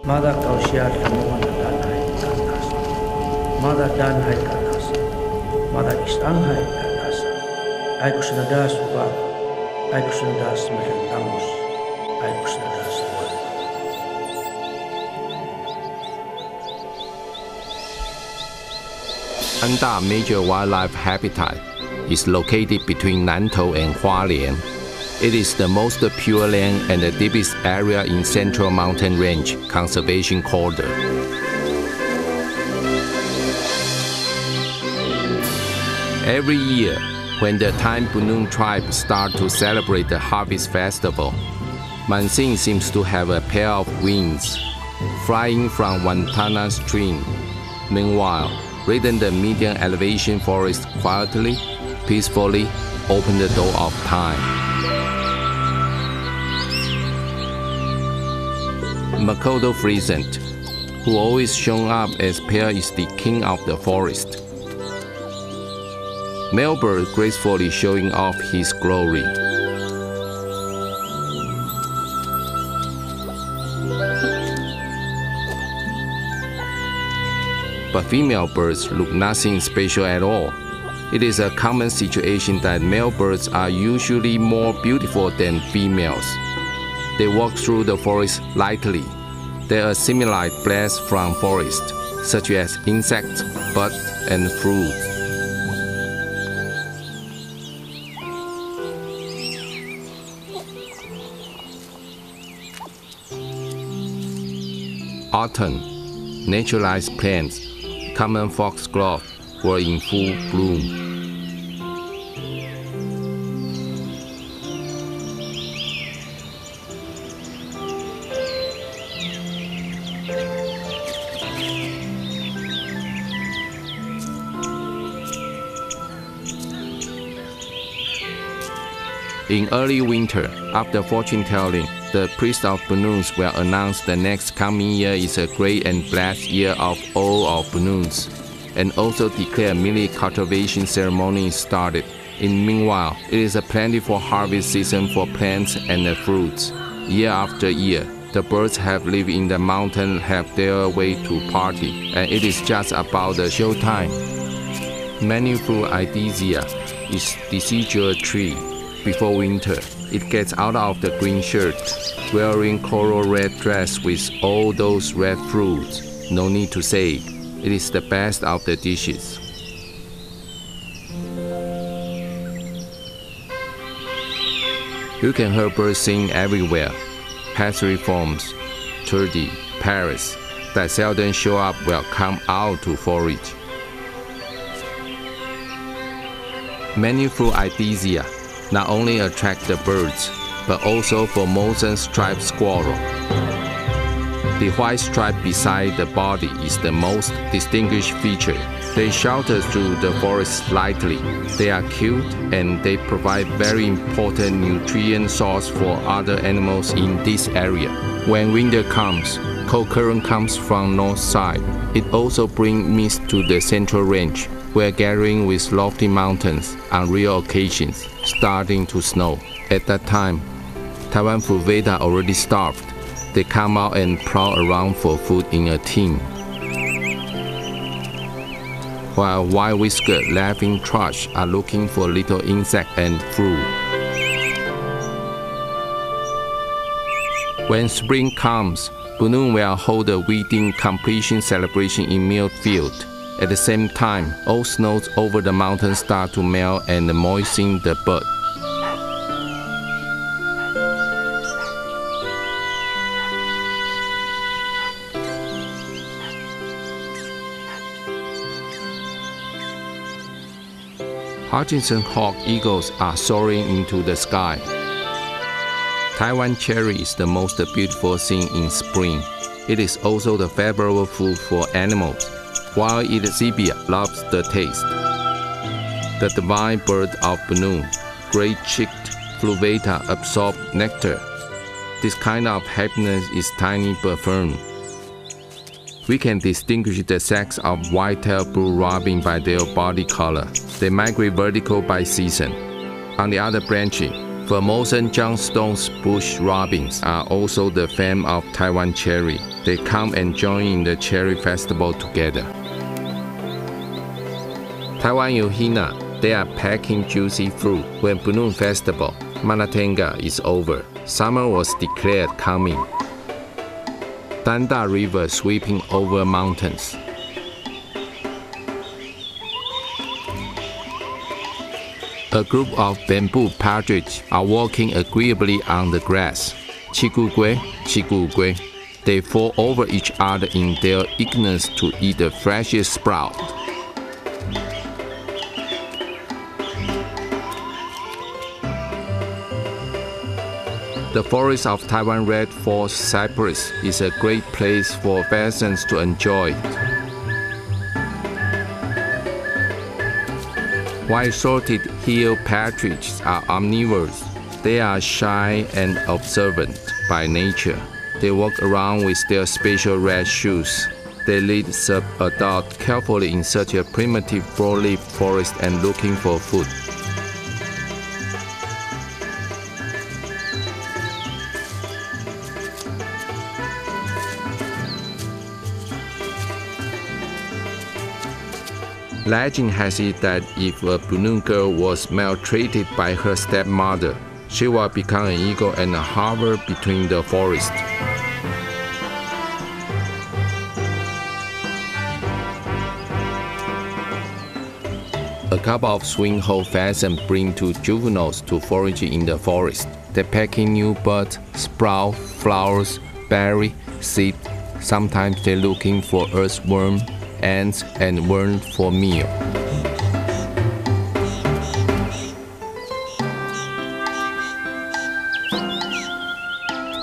Mada kausiat kamuan danai katas. Mada danai katas. Mada istanghai katas. Aiku senadas uba. Aiku senadas merendamus. Aiku senadas uba. Dander Major Wildlife Habitat is located between Nantou and Hualien. It is the most pure land and the deepest area in Central Mountain Range Conservation Corridor. Every year, when the time Bunun Tribe start to celebrate the Harvest Festival, monsoon seems to have a pair of wings, flying from Wantanan stream. Meanwhile, redden the medium elevation forest quietly, peacefully open the door of time. Makoto Pheasant, who always shown up as pair, is the king of the forest. Male bird gracefully showing off his glory. But female birds look nothing special at all. It is a common situation that male birds are usually more beautiful than females. They walk through the forest lightly. They assimilate blasts from forest, such as insects, buds, and fruits. Autumn, naturalized plants, common foxglove, were in full bloom. In early winter, after fortune-telling, the priests of Bununs will announce the next coming year is a great and blessed year of all of Bununs, and also declare millet cultivation ceremony started. Meanwhile, it is a plentiful harvest season for plants and fruits. Year after year, the birds have lived in the mountain have their way to party, and it is just about the show time. Many fruit Ichtesia is deciduous tree. Before winter, it gets out of the green shirt, wearing coral red dress with all those red fruits. No need to say, it is the best of the dishes. You can hear birds sing everywhere. Passeriforms, turkey, parrots that seldom show up will come out to forage. Many fruit Ichtesia not only attract the birds, but also Formosan striped squirrel. The white stripe beside the body is the most distinguished feature. They shelter through the forest lightly. They are cute and they provide very important nutrient source for other animals in this area. When winter comes, cold current comes from north side. It also brings mist to the central range, where gathering with lofty mountains on rare occasions, starting to snow. At that time, Taiwan Fuveta already starved. They come out and prowl around for food in a team. While white-whiskered laughing thrush are looking for little insect and fruit. When spring comes, Bunun will hold a weeding completion celebration in Millfield. At the same time, all snows over the mountain start to melt and moisten the bud. Hutchinson hawk eagles are soaring into the sky. Taiwan cherry is the most beautiful thing in spring. It is also the favorable food for animals, while its zebia loves the taste. The divine bird of Bunun, great-cheeked Fuveta, absorb nectar. This kind of happiness is tiny but firm. We can distinguish the sex of white-tailed blue robin by their body color. They migrate vertical by season. On the other branch, Formosan Johnstone's bush robins are also the fame of Taiwan cherry. They come and join in the cherry festival together. Taiwan Yohina, they are packing juicy fruit. When Bunun Festival, Manatanga, is over, summer was declared coming. Dander River sweeping over mountains. A group of bamboo partridge are walking agreeably on the grass. Chigugwe, chigugwe. They fall over each other in their eagerness to eat the freshest sprout. The forest of Taiwan Red Forest cypress is a great place for pheasants to enjoy. White-throated hill partridges are omnivores. They are shy and observant by nature. They walk around with their special red shoes. They lead sub-adult carefully in such a primitive broadleaf forest and looking for food. Legend has it that if a Bunun girl was maltreated by her stepmother, she will become an eagle and hover between the forest. A couple of swing-hole pheasants bring two juveniles to forage in the forest. They pack in new buds, sprout, flowers, berry, seed. Sometimes they're looking for earthworm, ants, and worms for meal.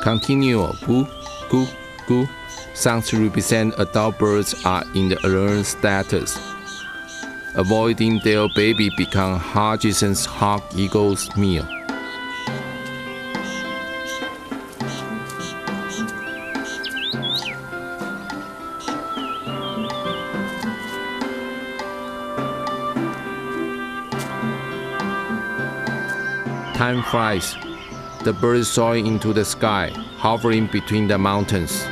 Continual goo, goo, goo sounds represent adult birds are in the alert status. Avoiding their baby become Hodgson's hawk eagle's meal. Time flies. The birds soaring into the sky, hovering between the mountains.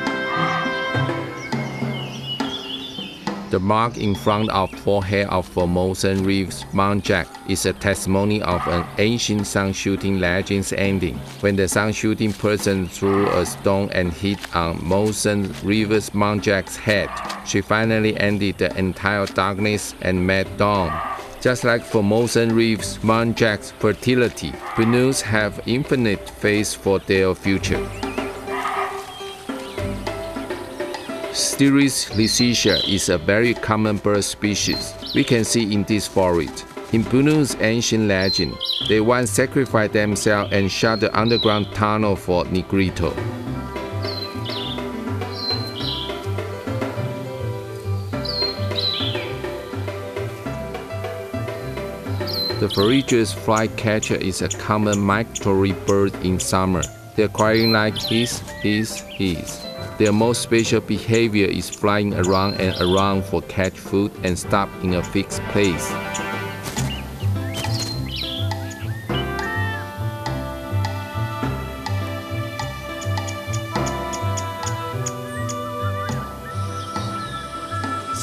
The mark in front of forehead of Formosan Reef's muntjac is a testimony of an ancient sun-shooting legend's ending. When the sun-shooting person threw a stone and hit on Monsoon River's muntjac's head, she finally ended the entire darkness and met dawn. Just like Formosan Reef's muntjac's fertility, Bununs have infinite faith for their future. Steris lycica is a very common bird species we can see in this forest. In Bunun's ancient legend, they once sacrificed themselves and shot the underground tunnel for Negrito. The forager's flycatcher is a common migratory bird in summer. Their crying like hiss, hiss, hiss. Their most special behavior is flying around and around for catch food and stop in a fixed place.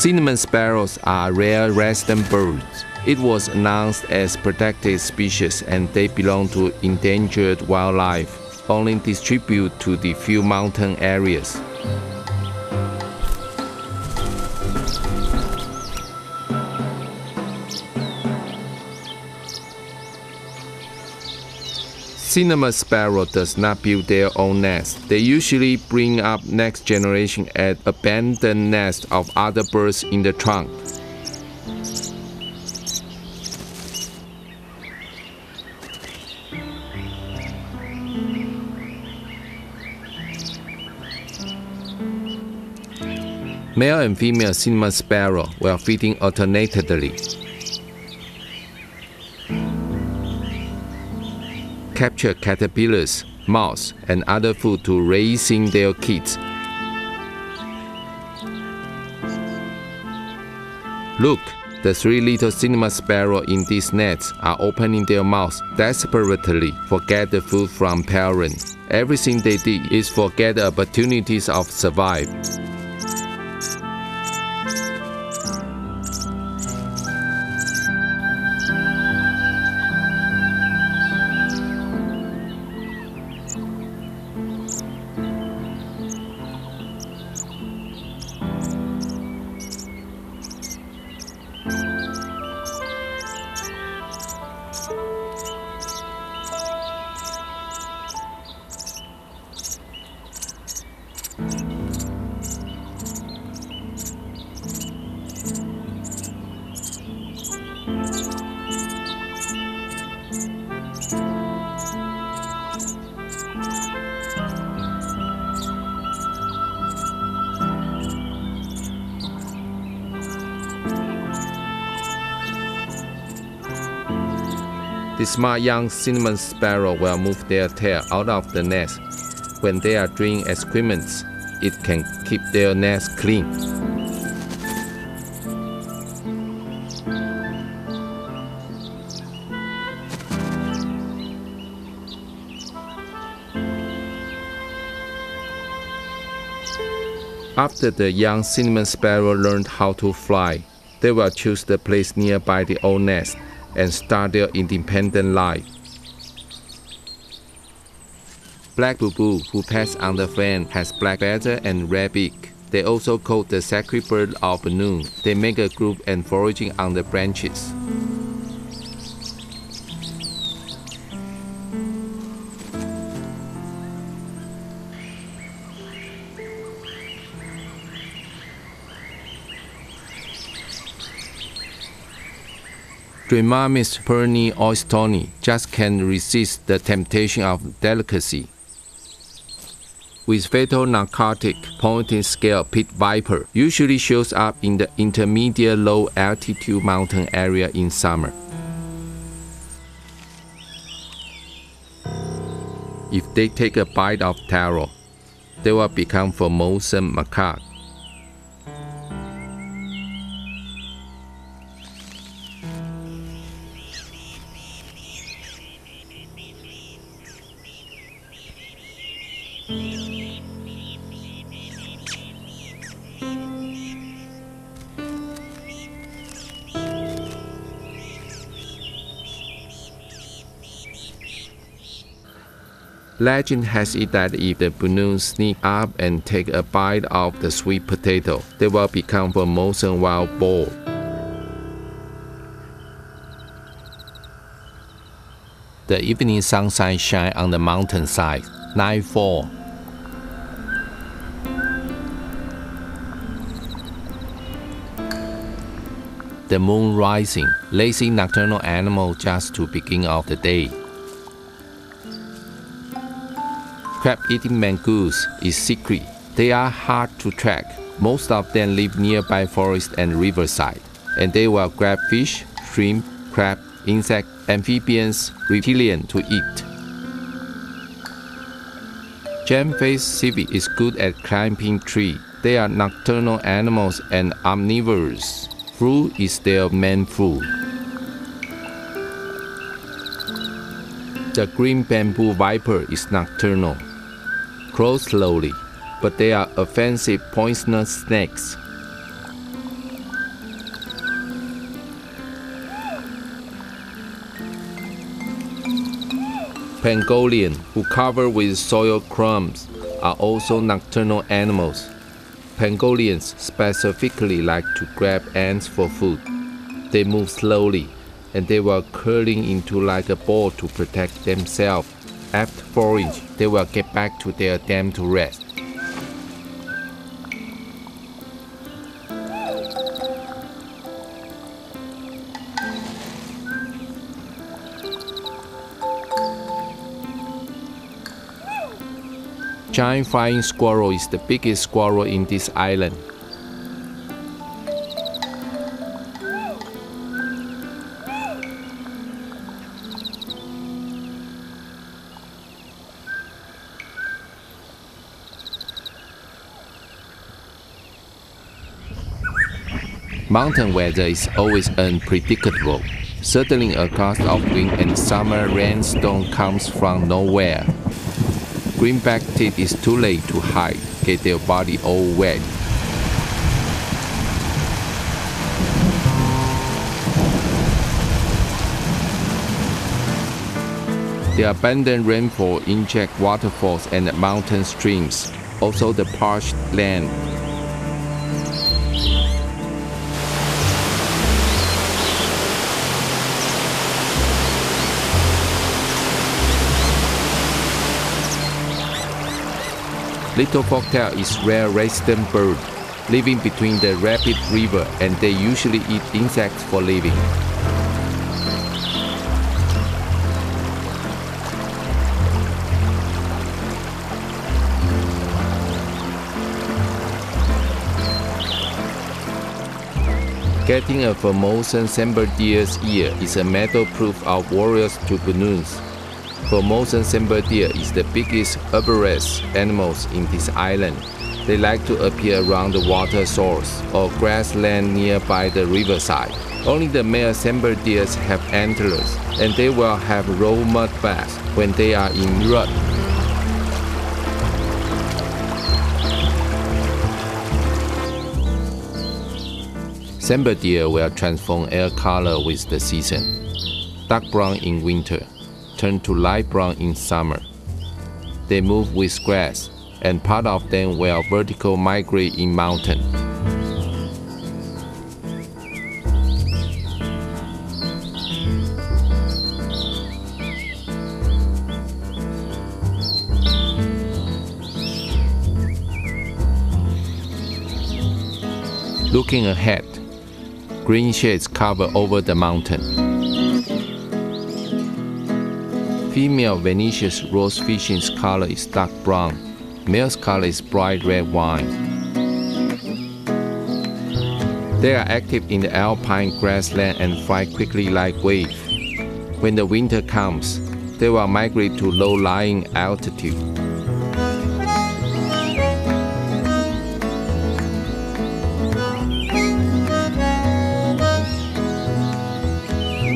Cinnamon sparrows are rare resident birds. It was announced as protected species and they belong to endangered wildlife, only distributed to the few mountain areas. Cinnamon sparrow does not build their own nest. They usually bring up next generation at abandoned nests of other birds in the trunk. Male and female cinnamon sparrow were feeding alternately. Capture caterpillars, moths, and other food to raising their kids. Look, The three little cinnamon sparrows in these nets are opening their mouths desperately to get the food from parents. Everything they did is forget the opportunities of survive. The smart young cinnamon sparrow will move their tail out of the nest. When they are doing excrements, it can keep their nest clean. After the young cinnamon sparrow learned how to fly, they will choose the place nearby the old nest and start their independent life. Black boo-boo, who pests on the fan, has black feather and red beak. They also call the sacred bird of Bunun. They make a group and foraging on the branches. Dreamamis perni oystoni just can't resist the temptation of delicacy. With fatal narcotic, pointed scale pit viper usually shows up in the intermediate low altitude mountain area in summer. If they take a bite of taro, they will become Formosan macaque. Legend has it that if the Bunun sneak up and take a bite of the sweet potato, they will become Formosan wild boar. The evening sunshine shines on the mountainside. Nightfall. The moon rising, lazy nocturnal animal just to begin of the day. Crab-eating mongoose is secret. They are hard to track. Most of them live nearby forest and riverside, and they will grab fish, shrimp, crab, insect, amphibians, reptilian to eat. Gem-faced civet is good at climbing trees. They are nocturnal animals and omnivorous. Fruit is their main food. The green bamboo viper is nocturnal. Crawl slowly, but they are offensive poisonous snakes. Pangolin, who cover with soil crumbs, are also nocturnal animals. Pangolins specifically like to grab ants for food. They move slowly, and they will curling into like a ball to protect themselves. After forage, they will get back to their dam to rest. Giant flying squirrel is the biggest squirrel in this island. Mountain weather is always unpredictable. Suddenly a gust of wind and summer rainstorm comes from nowhere. Greenback teeth is too late to hide, get their body all wet. The abundant rainfall inject waterfalls and mountain streams, also the parched land. Little forktail is rare resident bird, living between the rapid river, and they usually eat insects for living. Getting a Formosan sambar deer's ear is a medal proof of warriors to Bununs. Formosan sambar deer is the biggest herbivorous animals in this island. They like to appear around the water source or grassland nearby the riverside. Only the male sambar deers have antlers, and they will have raw mud baths when they are in rut. Sambar deer will transform air color with the season. Dark brown in winter, turn to light brown in summer. They move with grass, and part of them will vertical migrate in mountain. Looking ahead, green shades cover over the mountain. Female Venetia's rose fishin's color is dark brown. Male's color is bright red wine. They are active in the alpine grassland and fly quickly like waves. When the winter comes, they will migrate to low-lying altitude.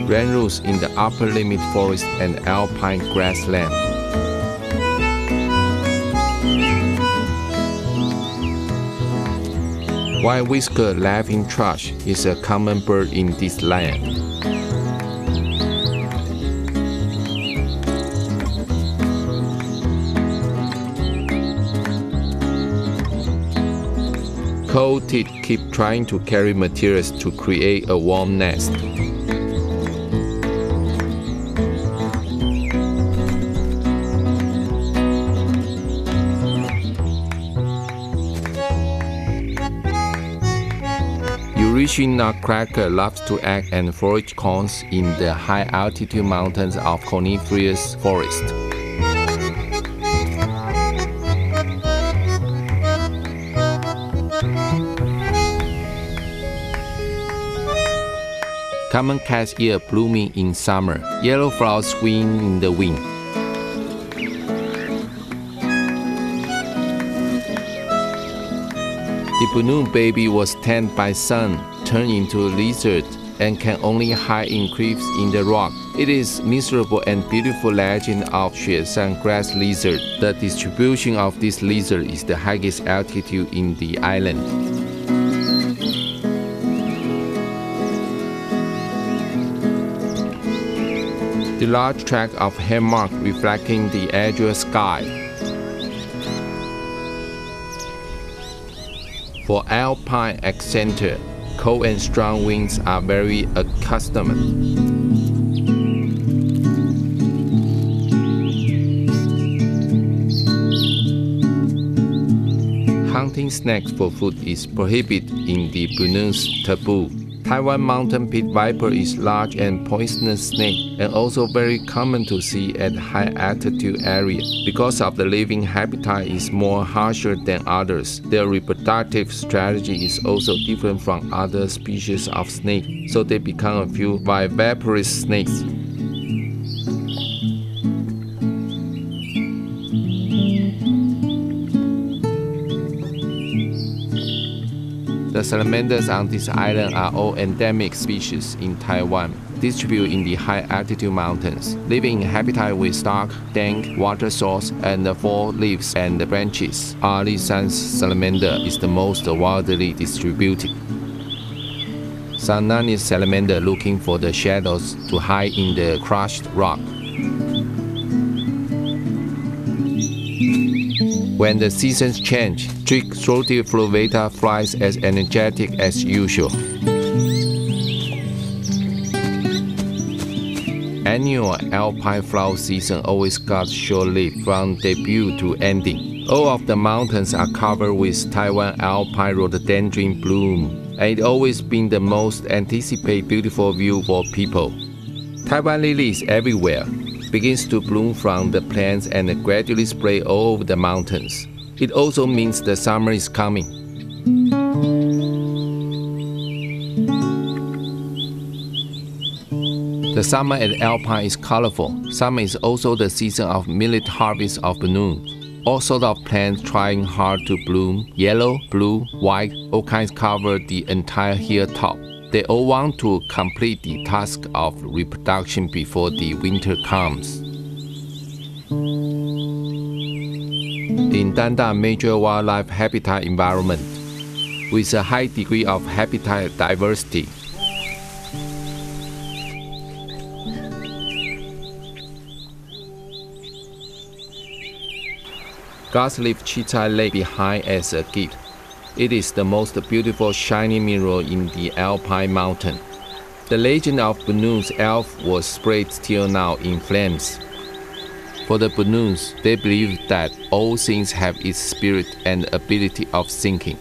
Rain rules in the upper limit forest and alpine grassland. White-whiskered laughing thrush is a common bird in this land. Cold teeth keep trying to carry materials to create a warm nest. Eurasian nutcracker loves to act and forage corns in the high-altitude mountains of coniferous forest. Common cat's ear blooming in summer. Yellow flowers swing in the wind. The Bunun baby was tanned by sun, turned into a lizard, and can only hide in creeps in the rock. It is miserable and beautiful legend of Xueshan grass lizard. The distribution of this lizard is the highest altitude in the island. The large tract of hammock reflecting the azure sky. For alpine accenter, cold and strong winds are very accustomed. Hunting snakes for food is prohibited in the Bunun's taboo. Taiwan mountain pit viper is large and poisonous snake and also very common to see at high altitude area. Because of the living habitat is more harsher than others, their reproductive strategy is also different from other species of snake, so they become a few viviparous snakes. The salamanders on this island are all endemic species in Taiwan, distributed in the high-altitude mountains, living in habitat with dark, dank water source and full leaves and branches. Alisan's salamander is the most widely distributed. Sananese salamander looking for the shadows to hide in the crushed rock. When the seasons change, trick-throated flovata flies as energetic as usual. Annual alpine flower season always got short-lived from debut to ending. All of the mountains are covered with Taiwan alpine rhododendron bloom, and it's always been the most anticipated beautiful view for people. Taiwan lilies everywhere. Begins to bloom from the plants and gradually spread all over the mountains. It also means the summer is coming. The summer at Alpine is colorful. Summer is also the season of millet harvest of Bunun. All sorts of plants trying hard to bloom. Yellow, blue, white, all kinds cover the entire hilltop. They all want to complete the task of reproduction before the winter comes. In Dander Major Wildlife Habitat environment, with a high degree of habitat diversity, God's leaf chitai lay behind as a gift. It is the most beautiful shiny mineral in the Alpine mountain. The legend of Bunun's elf was spread till now in flames. For the Bununs, they believe that all things have its spirit and ability of thinking.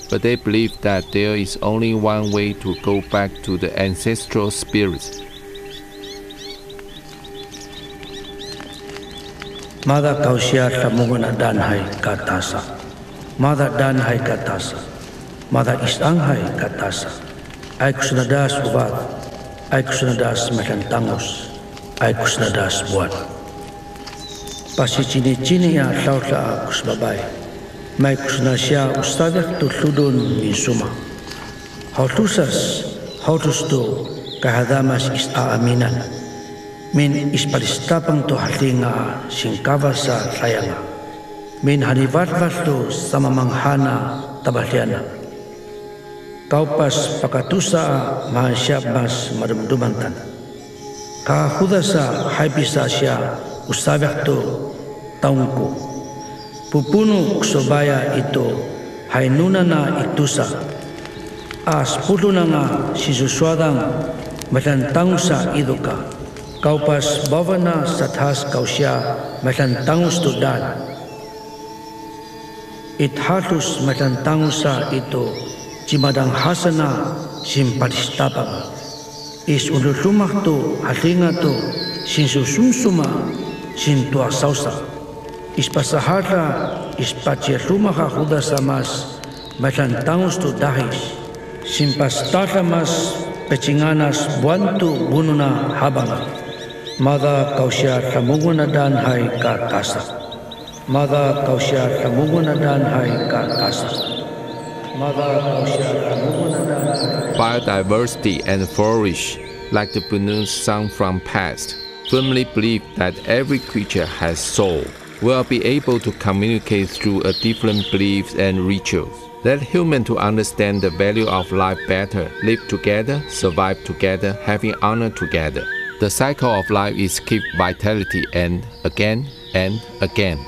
But they believe that there is only one way to go back to the ancestral spirits. Mada kausia tamunguna danhai katasa. Mada danhai katasa. Mada istanghai katasa. Aikusnadas ubat. Aikusnadas melantangos. Aikusnadas buat. Pasi cini-cini ya lautla kusbabai. Mai kusnasya ustadek tu ludun min suma. Hautusas, hautusto kahadamas is aaminan. Min ispalistapang to halinga singkava sa layanga. Min hanivatvat to samamanghana tabaliana. Kaupas pakatusa mahasyab mas madumdumantan. Kahudasa haibisa siya usabak to taungko. Pupunu ksobaya ito hainuna na itusa. As pulo na nga sisuswadang matantang sa idoka. Kaupas bavana sathas kausya matantangus to dan. Ithatus matantangus sa ito cimadang hasana simpalistapang. Is ululumak to halinga to sinsusumsuma sintua sausa. Is pasahara is pachialumaka hudasa mas matantangus to dahis. Simpastata mas pechinganas buantu bununa habanga. Mada kausya tamunguna danhai katasa. Mada kausya tamunguna danhai katasa. Mada kausya tamunguna danhai. Biodiversity and flourish, like the Bunun's sung from past, firmly believe that every creature has soul, will be able to communicate through a different beliefs and rituals. Let humans to understand the value of life better, live together, survive together, having honor together. The cycle of life is keep vitality and again and again.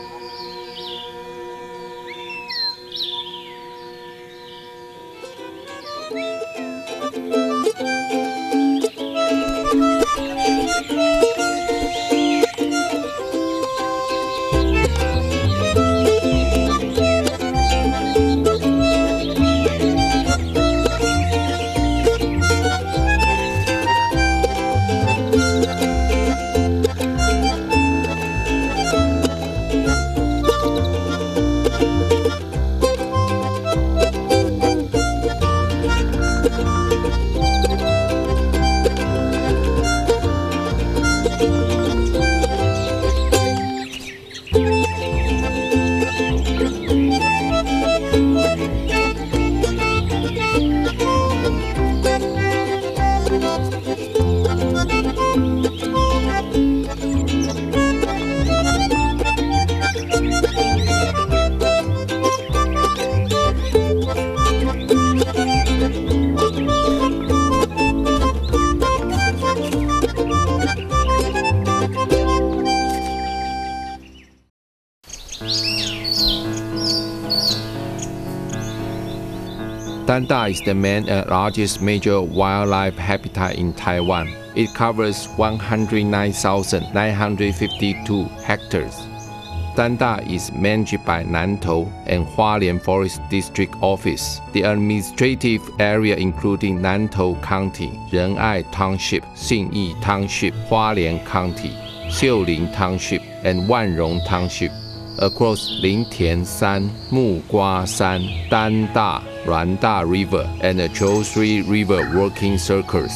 Dander is the main and largest major wildlife habitat in Taiwan. It covers 109,952 hectares. Dander is managed by Nantou and Hualien Forest District Office. The administrative area including Nantou County, Renai Township, Xinyi Township, Hualien County, Xiulin Township, and Wanrong Township. Across Lingtian San, Mugua San, Dander, Randa River, and the Chou-Shui River working circles.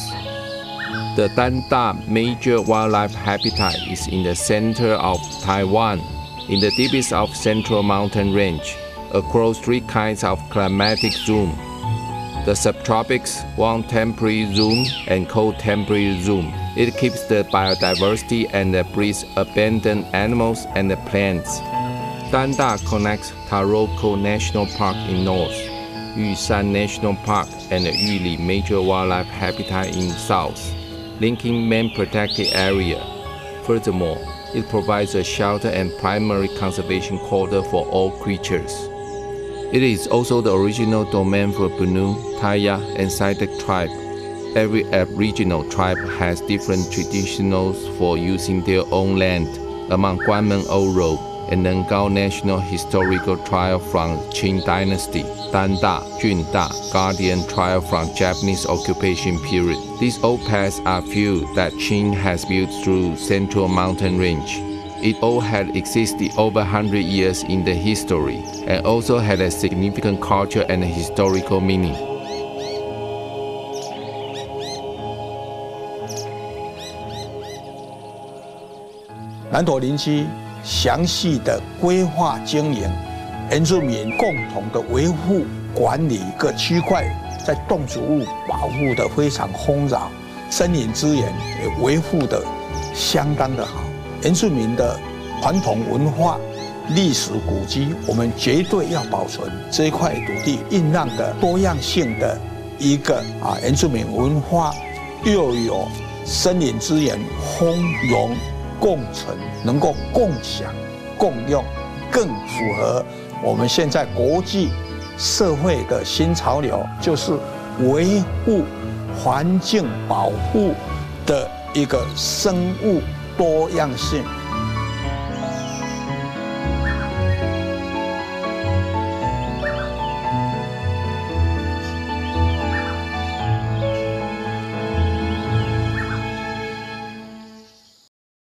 The Dander Major Wildlife Habitat is in the center of Taiwan, in the deepest of Central Mountain Range, across 3 kinds of climatic zone: the subtropics, warm temperate zone, and cold temperate zone. It keeps the biodiversity and breeds abundant animals and plants. Dander connects Taroko National Park in north, Yushan National Park, and the Yuli Major Wildlife Habitat in south, linking main protected area. Furthermore, it provides a shelter and primary conservation corridor for all creatures. It is also the original domain for Bunun, Taya, and Sidek tribe. Every aboriginal tribe has different traditions for using their own land. Among Guanmen Old Road and Nengao National Historical Trail from Qing Dynasty, Dander, Junda, Guardian Trail from Japanese occupation period. These old paths are few that Qing has built through Central Mountain Range. It all had existed over 100 years in the history and also had a significant culture and historical meaning. 南投林区详细的规划经营，原住民共同的维护管理各区块，在动植物保护的非常丰饶，森林资源也维护的相当的好。原住民的传统文化、历史古迹，我们绝对要保存这一块土地酝酿的多样性的一个原住民文化，又有森林资源丰容。 共存，能够共享、共用，更符合我们现在国际社会的新潮流，就是维护环境保护的一个生物多样性。